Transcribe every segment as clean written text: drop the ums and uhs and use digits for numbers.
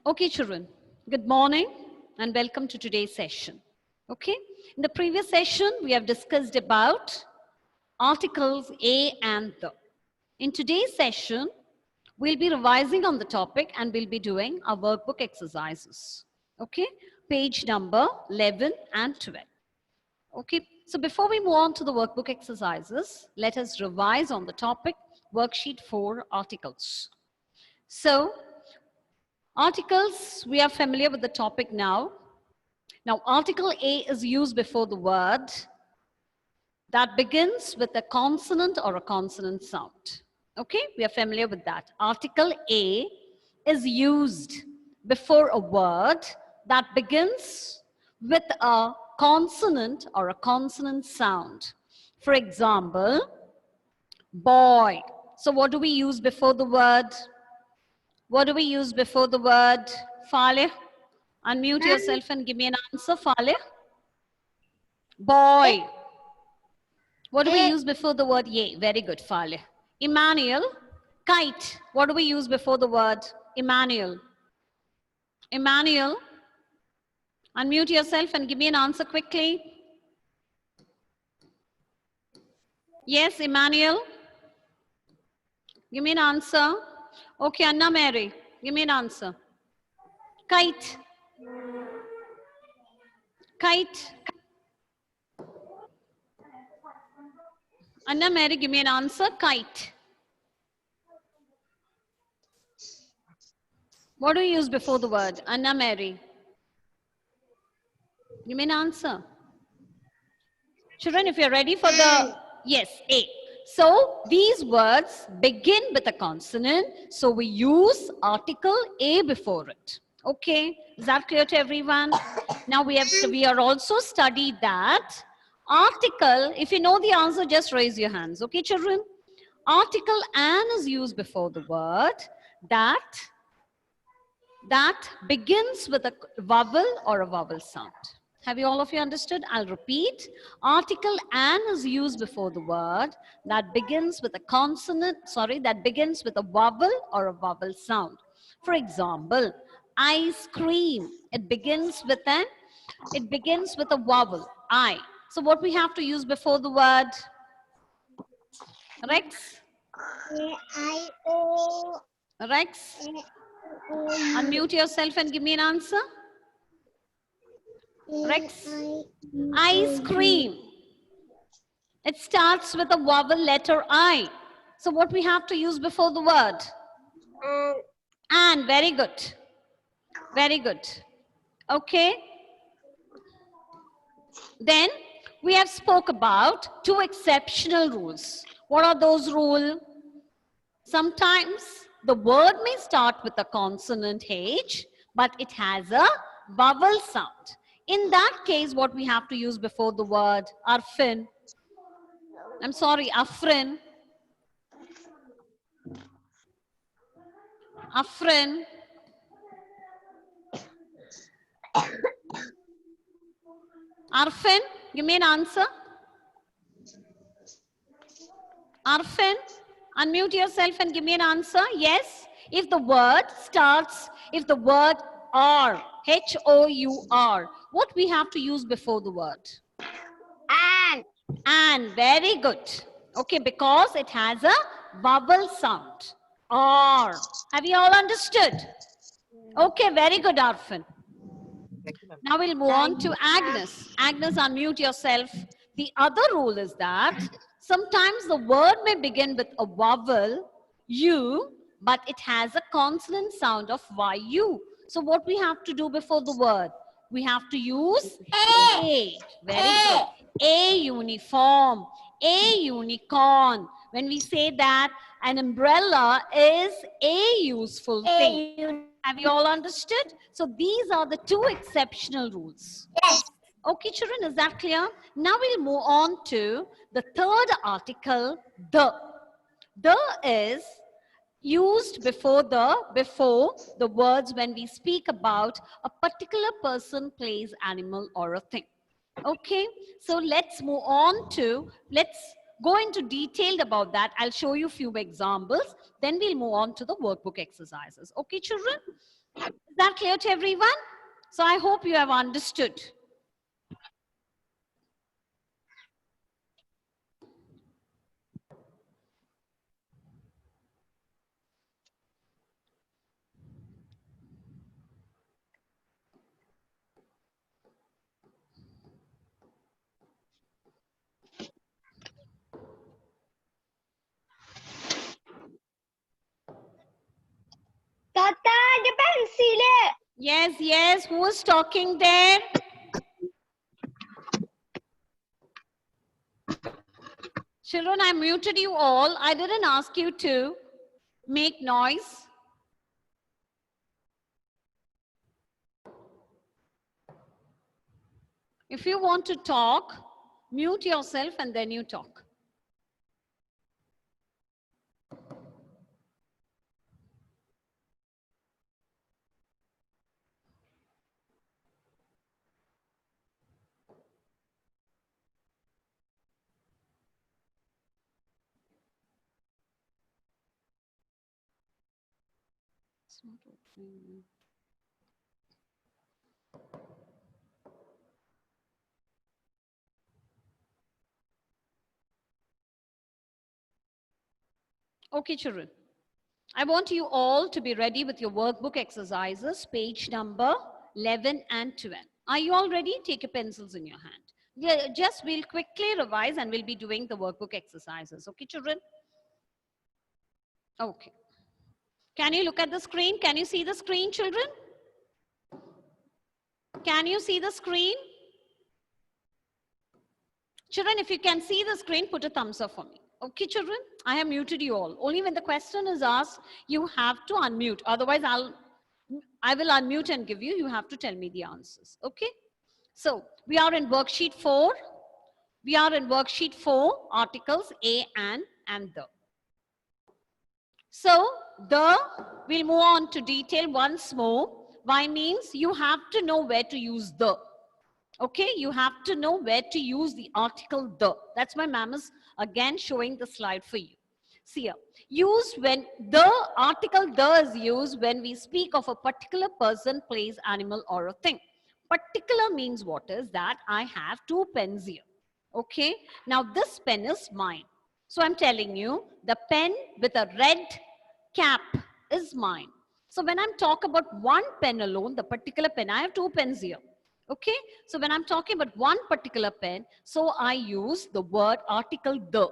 Okay, children, good morning and welcome to today's session. Okay, in the previous session, we have discussed about articles a and the. In today's session, we'll be revising on the topic and we'll be doing our workbook exercises. Okay, page number 11 and 12. Okay, so before we move on to the workbook exercises, let us revise on the topic worksheet 4 articles. So, articles, we are familiar with the topic now. Now, article A is used before the word that begins with a consonant or a consonant sound. Okay, we are familiar with that. Article A is used before a word that begins with a consonant or a consonant sound. For example, boy. So what do we use before the word? What do we use before the word? Faleh? Unmute yourself and give me an answer, Faleh. Boy. What do we use before the word ye? Very good, Faleh. Emmanuel. Kite. What do we use before the word? Emmanuel. Emmanuel. Unmute yourself and give me an answer quickly. Yes, Emmanuel. Give me an answer. Okay, Anna Mary. Give me an answer. Kite. Kite. Anna Mary, give me an answer. Kite. What do you use before the word? Anna Mary. Give me an answer. Children, if you're ready for the, yes, A. So these words begin with a consonant. So we use article A before it. Okay, is that clear to everyone? Now we are also studied that article, if you know the answer, just raise your hands. Okay, children? Article an is used before the word that begins with a vowel or a vowel sound. Have you all of you understood? I'll repeat. Article an is used before the word that begins with a consonant, that begins with a vowel or a vowel sound. For example, ice cream. It begins with a vowel, I. So what we have to use before the word? Rex? I-O. Rex? Unmute yourself and give me an answer. Rex? Ice cream. It starts with a vowel letter I. So what we have to use before the word? And. Very good. Very good. Okay. Then we have spoke about two exceptional rules. What are those rules? Sometimes the word may start with a consonant H, but it has a vowel sound. In that case, what we have to use before the word? Arfin. I'm sorry, Afrin. Afrin. Arfin, give me an answer. Arfin, unmute yourself and give me an answer. Yes. If the word starts, if the word R, H-O-U-R, what we have to use before the word? And. Very good. Okay, because it has a vowel sound. R. Have you all understood? Okay, very good, Arfin. Now we'll move on to Agnes. Agnes, unmute yourself. The other rule is that sometimes the word may begin with a vowel, U, but it has a consonant sound of YU. So what we have to do before the word? We have to use A. Very good. A uniform, A unicorn. When we say that an umbrella is a useful thing. Have you all understood? So these are the two exceptional rules. Yes. Okay, children, is that clear? Now we'll move on to the third article, the. The is used before the words when we speak about a particular person, place, animal, or a thing. Okay, so let's move on to, let's go into detail about that. I'll show you a few examples. Then we'll move on to the workbook exercises. Okay, children? Is that clear to everyone? So I hope you have understood. Tata, the pencil. Yes, yes. Who is talking there? Children, I muted you all. I didn't ask you to make noise. If you want to talk, mute yourself and then you talk. It's not opening. Okay, children. I want you all to be ready with your workbook exercises, page number 11 and 12. Are you all ready? Take your pencils in your hand. Yeah, just we'll quickly revise and we'll be doing the workbook exercises. Okay, children? Okay. Can you look at the screen? Can you see the screen, children? Can you see the screen? Children, if you can see the screen, put a thumbs up for me. Okay, children? I have muted you all. Only when the question is asked, you have to unmute. Otherwise, I will unmute and give you. You have to tell me the answers. Okay? So, we are in worksheet 4. We are in worksheet 4, articles a and the. So, we'll move on to detail once more. Why means you have to know where to use the. Okay, you have to know where to use the article the. That's why ma'am is again showing the slide for you. See here, use when the article the is used when we speak of a particular person, place, animal, or a thing. Particular means what is that I have 2 pens here. Okay, now this pen is mine. So I'm telling you, the pen with a red cap is mine. So when I'm talking about one pen alone, the particular pen, I have 2 pens here. Okay, so when I'm talking about one particular pen, so I use the word article the.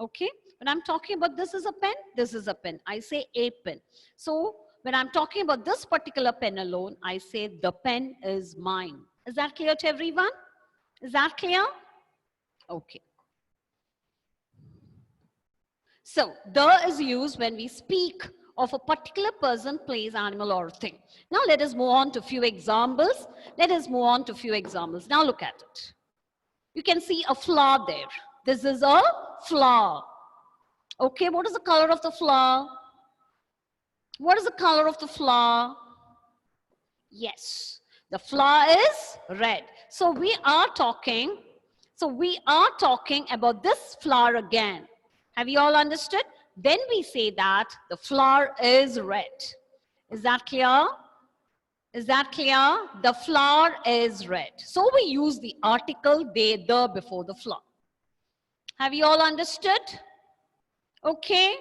Okay, when I'm talking about this is a pen, this is a pen, I say a pen. So when I'm talking about this particular pen alone, I say the pen is mine. Is that clear to everyone? Is that clear? Okay. So the is used when we speak of a particular person, place, animal, or thing. Now let us move on to a few examples. Let us move on to a few examples. Now look at it. You can see a flower there. This is a flower. Okay, what is the color of the flower? What is the color of the flower? Yes, the flower is red. So we are talking about this flower again. Have you all understood? Then we say that the flower is red. Is that clear? Is that clear? The flower is red. So we use the article they, the before the flower. Have you all understood? Okay.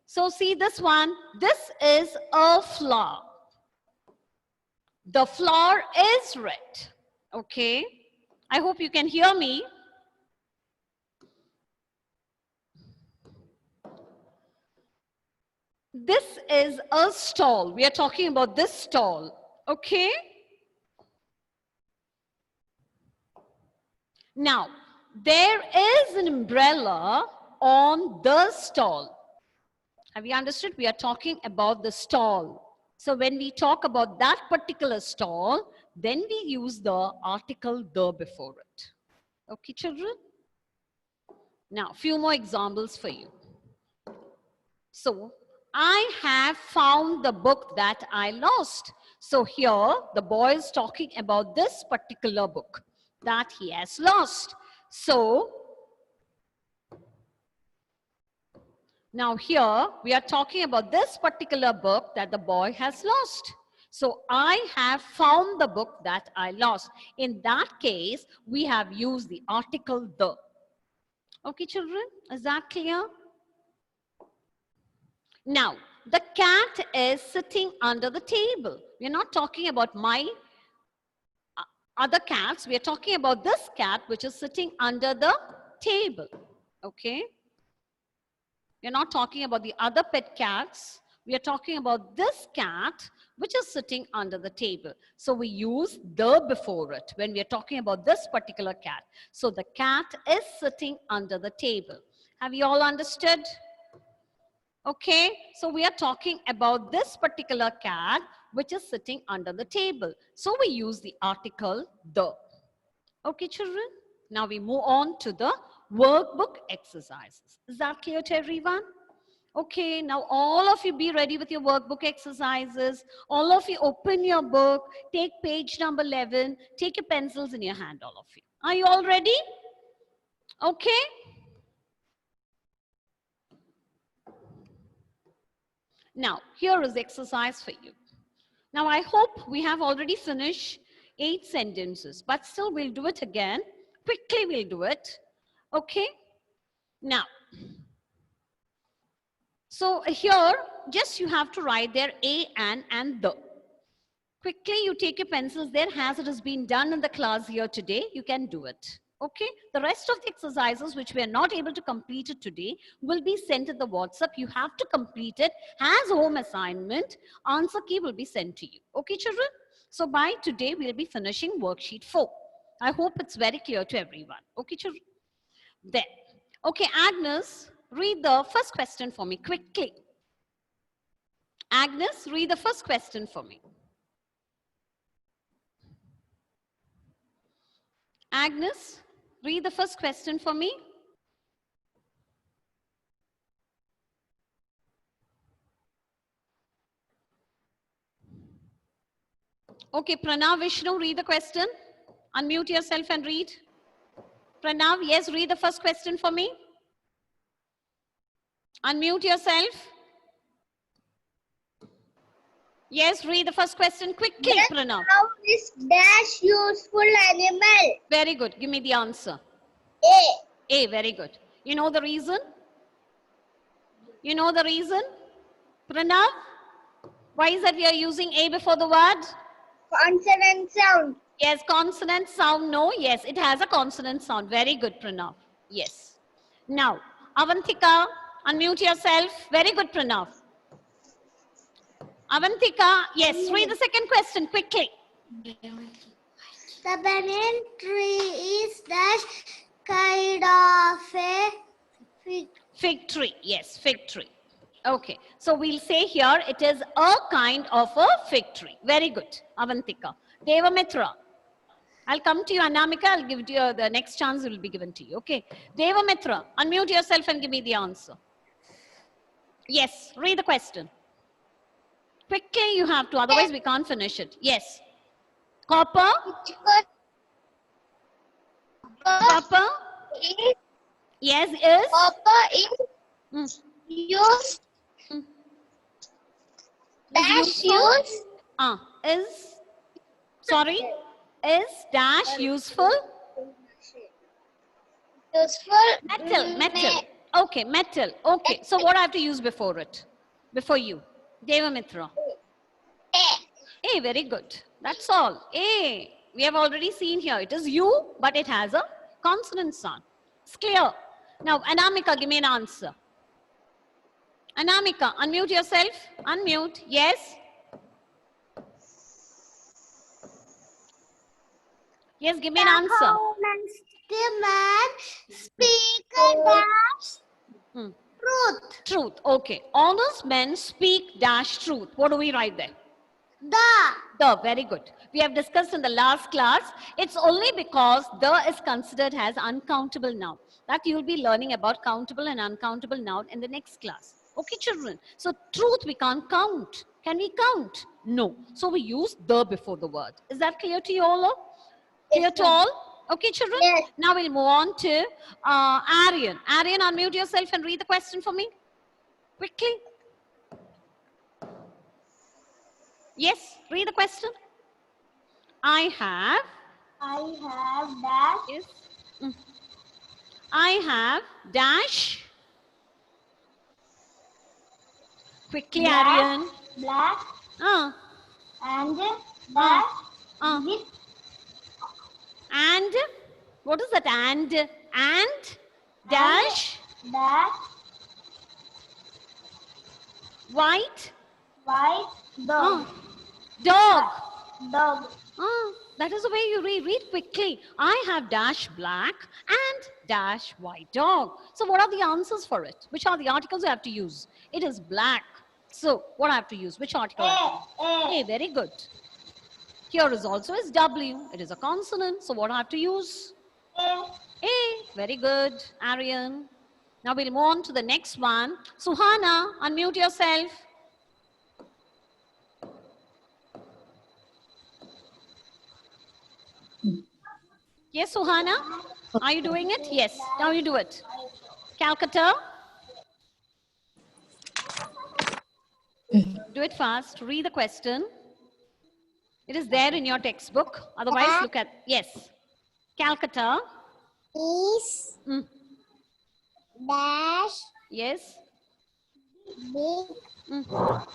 So see this one. This is a flower. The flower is red. Okay. I hope you can hear me. This is a stall. We are talking about this stall. Okay. Now, there is an umbrella on the stall. Have you understood? We are talking about the stall. So when we talk about that particular stall, then we use the article the before it. Okay, children? Now, a few more examples for you. So, I have found the book that I lost. So here, the boy is talking about this particular book that he has lost. So, Now here we are talking about this particular book that the boy has lost. So I have found the book that I lost. In that case, we have used the article the. Okay, children, is that clear? Now, the cat is sitting under the table. We're not talking about my other cats. We are talking about this cat which is sitting under the table. Okay? We're not talking about the other pet cats. We are talking about this cat which is sitting under the table. So we use the before it when we are talking about this particular cat. So the cat is sitting under the table. Have you all understood? Okay, so we are talking about this particular cat which is sitting under the table. So we use the article the. Okay, children. Now we move on to the workbook exercises. Is that clear to everyone? Okay, now all of you be ready with your workbook exercises. All of you open your book, take page number 11, take your pencils in your hand, all of you. Are you all ready? Okay. Now, here is the exercise for you. Now, I hope we have already finished 8 sentences, but still we'll do it again. Quickly we'll do it. Okay? Now, so here, just you have to write there a, and the. Quickly you take your pencils there as it has been done in the class here today. You can do it. Okay, the rest of the exercises which we are not able to complete it today will be sent in the WhatsApp. You have to complete it as home assignment. Answer key will be sent to you. Okay, children? So by today, we'll be finishing worksheet 4. I hope it's very clear to everyone. Okay, children? Then, okay, Agnes, read the first question for me quickly. Agnes, read the first question for me. Agnes, read the first question for me. Okay, Pranav, Vishnu, read the question. Unmute yourself and read. Pranav, yes, read the first question for me. Unmute yourself. Yes, read the first question quickly, Yes, Pranav. how is dash useful animal? Very good. Give me the answer. A. A, very good. You know the reason? You know the reason? Pranav, why is that we are using A before the word? Consonant sound. Yes, consonant sound. No, yes, it has a consonant sound. Very good, Pranav. Yes. Now, Avantika, unmute yourself. Very good, Pranav. Avantika, yes, read the second question quickly. The banana tree is dash kind of a Fig tree. Yes, fig tree. Okay, so we'll say here it is a kind of a fig tree. Very good, Avantika. Devamitra. I'll come to you, Anamika. I'll give you the next chance will be given to you. Okay. Devamitra, unmute yourself and give me the answer. Yes, read the question. Quickly you have to, otherwise we can't finish it. Yes. Copper. Copper. Yes, is. Copper is Mm. used. Mm. Dash useful? use. Is. Sorry. Is dash useful? Useful. Metal. Metal. Okay, metal. Okay. So what I have to use before it? Before you. Devamitra. A. A, very good. That's all. A. We have already seen here. It is U, but it has a consonant sound. It's clear. Now, Anamika, give me an answer. Anamika, unmute yourself. Unmute. Yes. Yes, give me an answer. The man speak dash Hmm. truth. Truth. Okay. Honest men speak dash truth. What do we write there? The, very good. We have discussed in the last class. It's only because the is considered as uncountable noun that you'll be learning about countable and uncountable noun in the next class. Okay, children. So truth we can't count. Can we count? No. So we use the before the word. Is that clear to you all? Clear to all? Okay, children. Yes. Now we'll move on to Aryan. Aryan, unmute yourself and read the question for me. Quickly. Yes, read the question. I have. dash Yes. Mm. I have dash. Quickly, Black. Aryan. black Ah, and ah, dash ah. with And what is that? And dash dash white white dog. dog. Dog. That is the way you read. Read quickly. I have dash black and dash white dog. So what are the answers for it? Which are the articles you have to use? It is black. So what I have to use? Which article? I have to use? A. Very good. Here is also is W. It is a consonant. So what I have to use? A. A. Very good, Aryan. Now we'll move on to the next one. Suhana, unmute yourself. Yes, Suhana? Are you doing it? Yes. Now you do it. Calcutta. Do it fast. Read the question. It is there in your textbook. Otherwise, look at, yes. Calcutta. Is Mm. dash Yes. big Mm.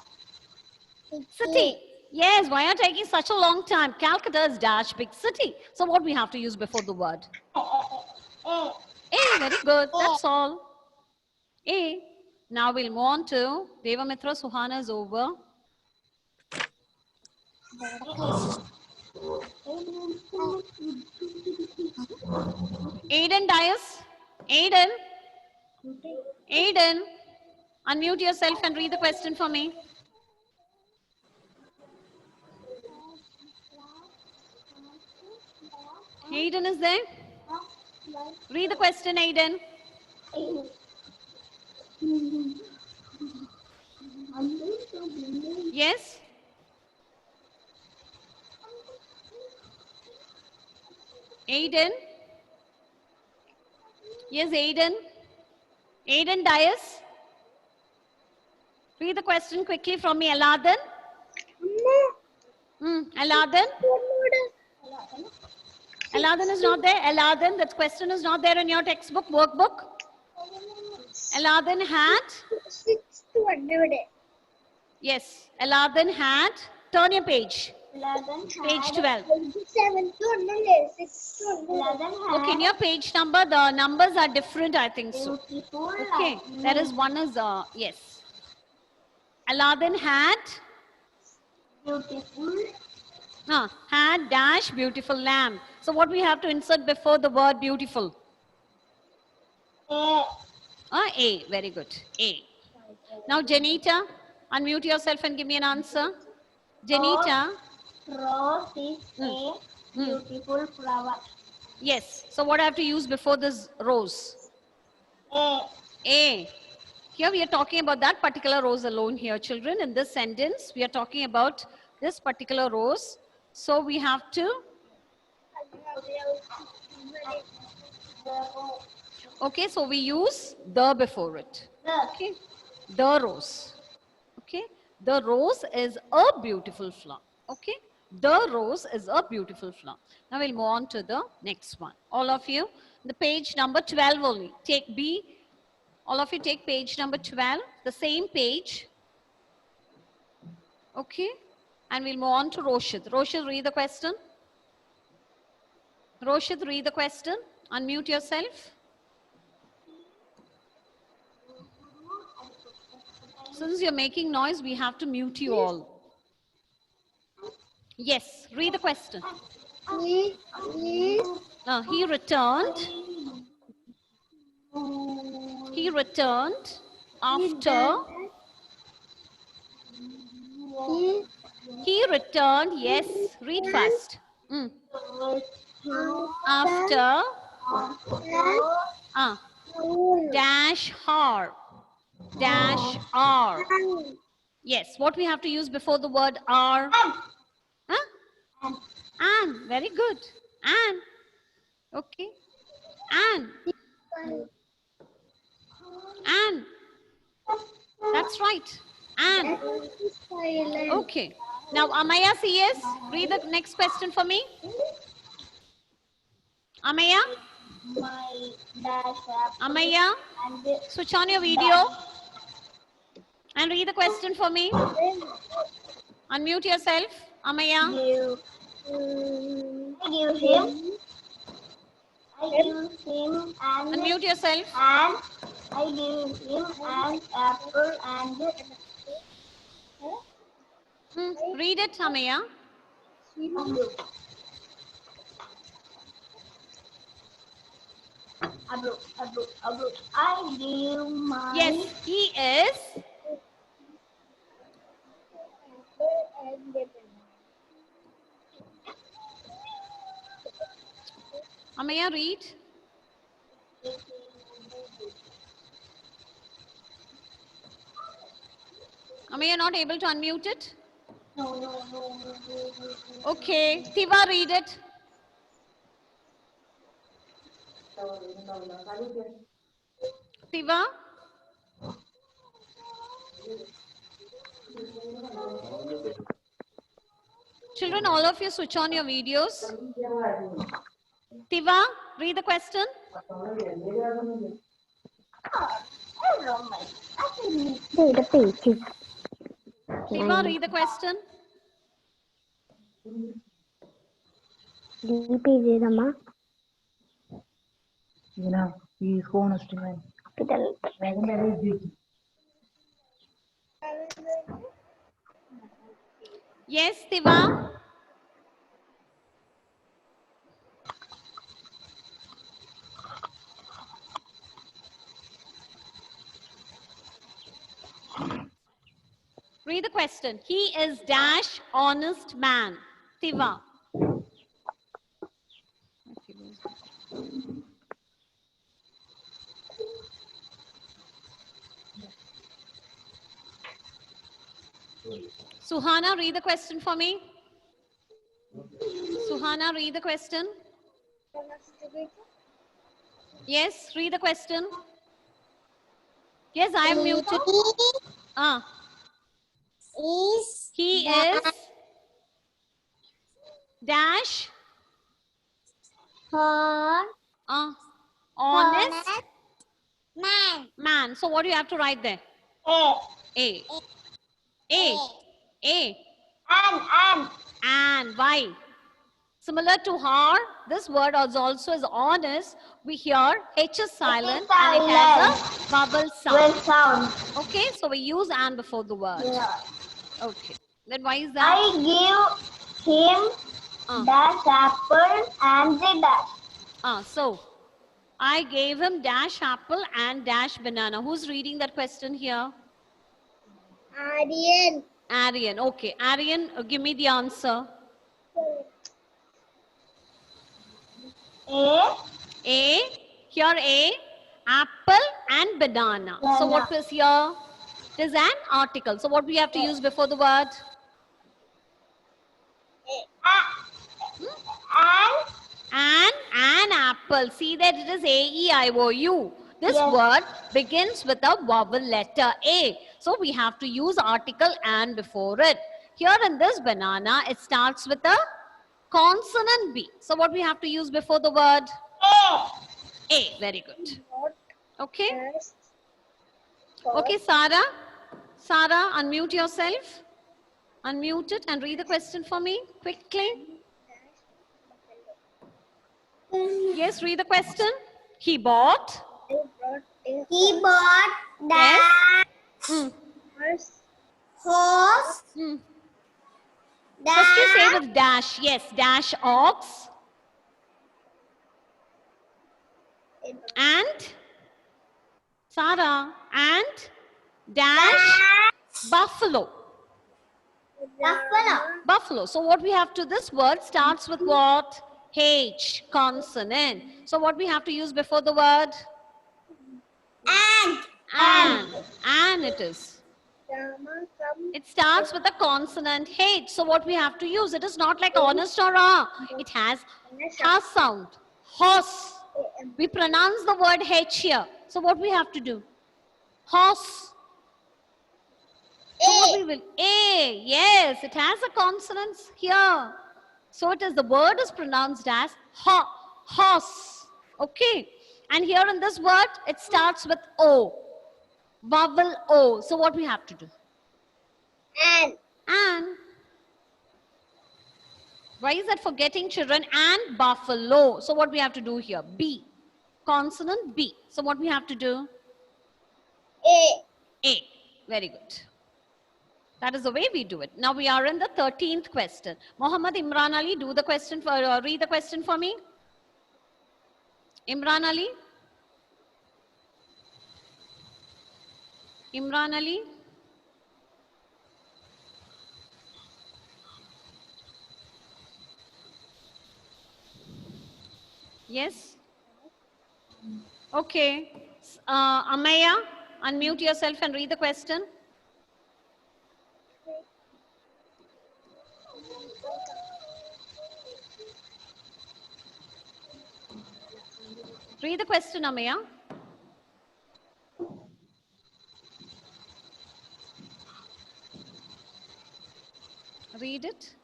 City. Yes, why are you taking such a long time? Calcutta is dash big city. So what we have to use before the word? A. A, very good. That's all. A. Now we'll move on to Devamitra. Suhana is over. Aiden Dias. Aiden. Aiden. Unmute yourself and read the question for me. Aiden is there? Read the question, Aiden. Yes? Aiden? Yes, Aiden? Aiden Dias? Read the question quickly from me, Aladdin. Aladdin? Aladdin is not there. Aladdin, that question is not there in your textbook, workbook. Aladdin had? 600. Yes, Aladdin had. Turn your page. Page 12. 11 Okay, in your page number, the numbers are different, I think so. beautiful. Okay, that is one is, yes. Aladdin had, Beautiful. had dash beautiful lamb. So what we have to insert before the word beautiful? A. A, very good, A. Now, Janita, unmute yourself and give me an answer. Janita, Rose is a beautiful flower. yes. So what I have to use before this rose? A. A. Here we are talking about that particular rose alone here, children. In this sentence, we are talking about this particular rose. So we have to, okay, so we use the before it. Okay, the rose. Okay, the rose is a beautiful flower. Okay, the rose is a beautiful flower. Now we'll move on to the next one. All of you, the page number 12 only. Take B. All of you take page number 12, the same page. Okay, and we'll move on to Roshid. Roshid, read the question. Roshid, read the question. Unmute yourself. Since you're making noise, we have to mute you all. Yes, read the question. He He returned. He returned after. He returned. Yes, read fast. After. Dash har. Dash r. Yes, what we have to use before the word r? Huh? An. Very good. An. Okay. An. An. That's right. An. Silent. Okay. Now, Amaya CS, read the next question for me. Amaya? My dash apple Amaya, and switch on your video and read the question for me. Unmute yourself. Amaya. I give him and Unmute yourself. I give him an apple and Read it, Amaya. Abru. I give my Yes, he is. Amaya, read. Amaya, not able to unmute it? no. Okay. Tiva, read it. Tiva? Children, all of you switch on your videos. Tiva, read the question. Tiva, read the question. ఈ phone వస్తుంది Yes, Tiva. Read the question. He is dash honest man. Tiva. Suhana, read the question for me. Suhana, read the question. Yes, read the question. Yes, I am muted. He is dash honest man. So what do you have to write there? A. And why? Similar to her, this word also is honest. We hear H is silent and it has a vowel sound. Okay, so we use and before the word. Okay, then why is that? I give him dash apple and the dash. So I gave him dash apple and dash banana. Who's reading that question here? Aryan. Aryan. Okay, Aryan, give me the answer. A, here A, apple and banana. So what is here? It is an article. So what we have to use before the word? An apple. See that it is A-E-I-O-U. This word begins with a vowel letter A. So we have to use article and before it. Here in this banana, it starts with a consonant B. So what we have to use before the word? A. Very good. Okay. Okay, Sarah. Sarah, unmute yourself. Unmute it and read the question for me quickly. Yes, read the question. He bought. That horse. First you say with dash. Yes, dash ox. And Sarah, and dash buffalo. Buffalo. So what we have to, this word starts with what? H, consonant. So what we have to use before the word? And it is. It starts with a consonant H. So what we have to use? It is not like honest or it has sound. Horse. We pronounce the word H here. So what we have to do? Horse. So what we will, A, yes, it has a consonants here. So it is, the word is pronounced as horse. Okay. And here in this word, it starts with O, vowel O. So what we have to do? And. Why is that forgetting children? And buffalo. So what we have to do here? B. Consonant B. So what we have to do? A. Very good. That is the way we do it. Now we are in the 13th question. Mohammed Imran Ali, do the question for, read the question for me. Imran Ali. Imran Ali. Yes. Okay. Amaya, unmute yourself and read the question. Read the question, Amaya. Read it.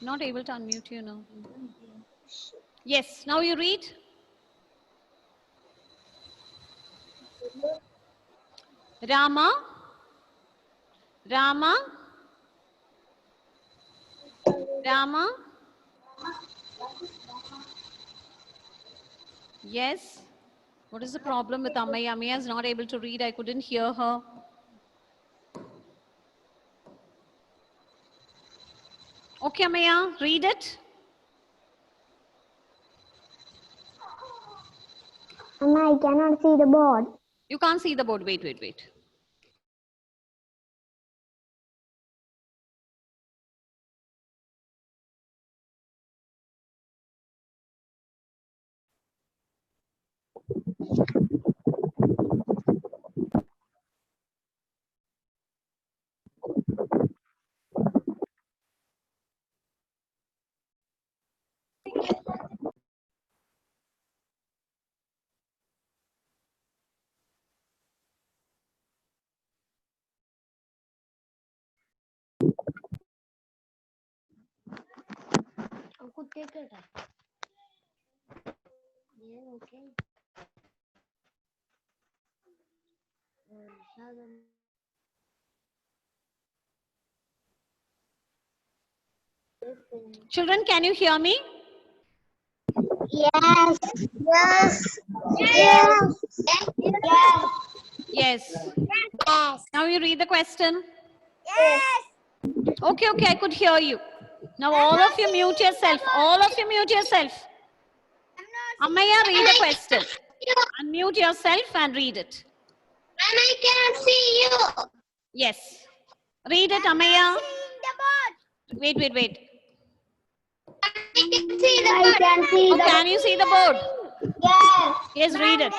Not able to unmute you now. Yes, now you read. Rama. Rama. Rama. Yes. What is the problem with Amaya? Amaya is not able to read. I couldn't hear her. Okay, Amaya, read it. Amma, I cannot see the board. You can't see the board. Wait, wait, wait. Children, can you hear me? Yes. Yes. Yes. Yes. Yes. Yes. Now you read the question. Yes. Okay, okay, I could hear you. Now all of you mute yourself. All of you mute yourself. Amaya, read the question. Unmute yourself and read it. And I cannot see you. Yes. Read it, Amaya. Wait, wait, wait. I can see the board. I can see Oh, can you see the board? Yes. Yes, read it.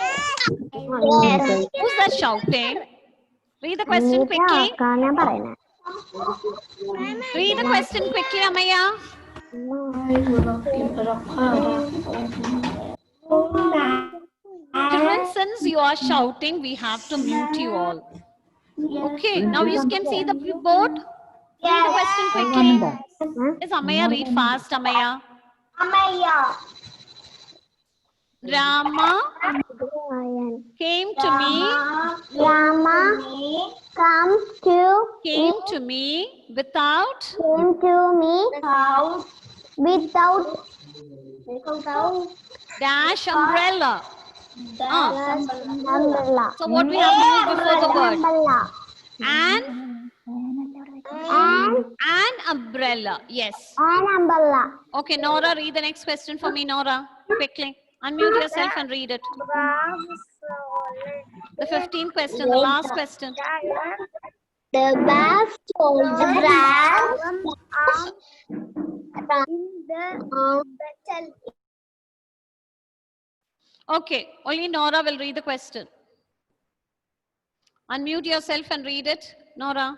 Yes. Who's that shouting? Read the question quickly. Read the question quickly, Amaya. Children, since you are shouting, we have to mute you all. Okay, now you can see the board. Read the question quickly. Yes, Amaya, read fast, Amaya. Amaya. Rama came to me, Rama came to me without without dash umbrella. umbrella. So what we have to use before the word? And umbrella. Yes. An umbrella. Okay, Nora, read the next question for me, Nora. Quickly. Unmute yourself and read it. The 15th question, the last question. The bath soldier ran in the battle. Okay, only Nora will read the question. Unmute yourself and read it, Nora.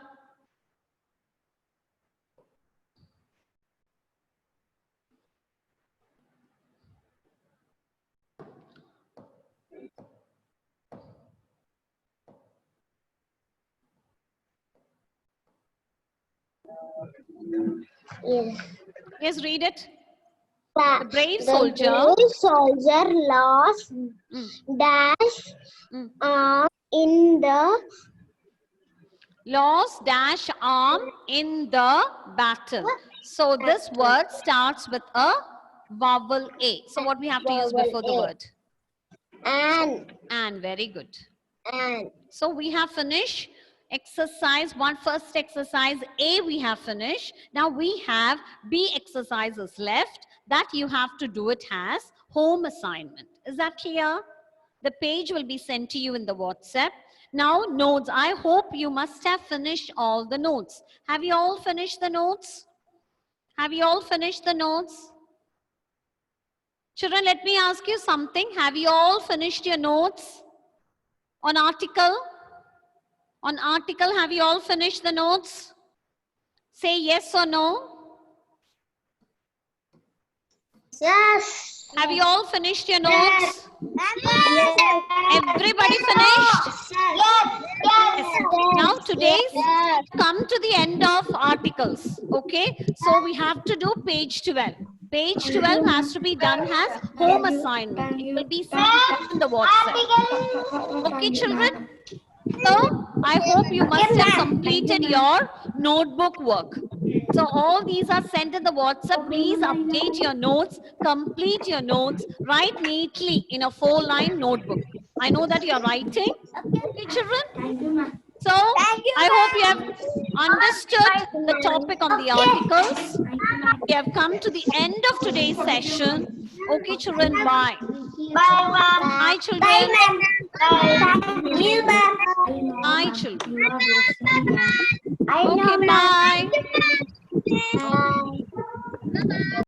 Yes. Yes, read it. The brave The soldier. brave soldier lost Mm, dash mm. in the Lost dash arm in the battle. So this word starts with a vowel A. So what we have to use before the word? And. Very good. and So we have finished exercise one, first exercise A we have finished. Now we have B exercises left that you have to do it as home assignment. Is that clear? The page will be sent to you in the WhatsApp. Now notes, I hope you must have finished all the notes. Have you all finished the notes? Have you all finished the notes? Children, let me ask you something. Have you all finished your notes on article? On article, have you all finished the notes? Say yes or no. yes. Have you all finished your notes? Yes. Everybody finished? Yes. Now today's come to the end of articles. Okay. So we have to do page 12. Page 12 has to be done as home assignment. It will be sent in the WhatsApp. Okay, children? So I hope you must have completed your notebook work. So all these are sent in the WhatsApp. Please update your notes, complete your notes, write neatly in a 4-line notebook. I know that you're writing. Okay, children? So I hope you have understood the topic on the articles. We have come to the end of today's session. Okay, children, bye. Bye, ma'am. Bye, children. Bye, ma'am. Thank you, ma'am. Bye, children. I know, Okay, ma'am. bye. Bye.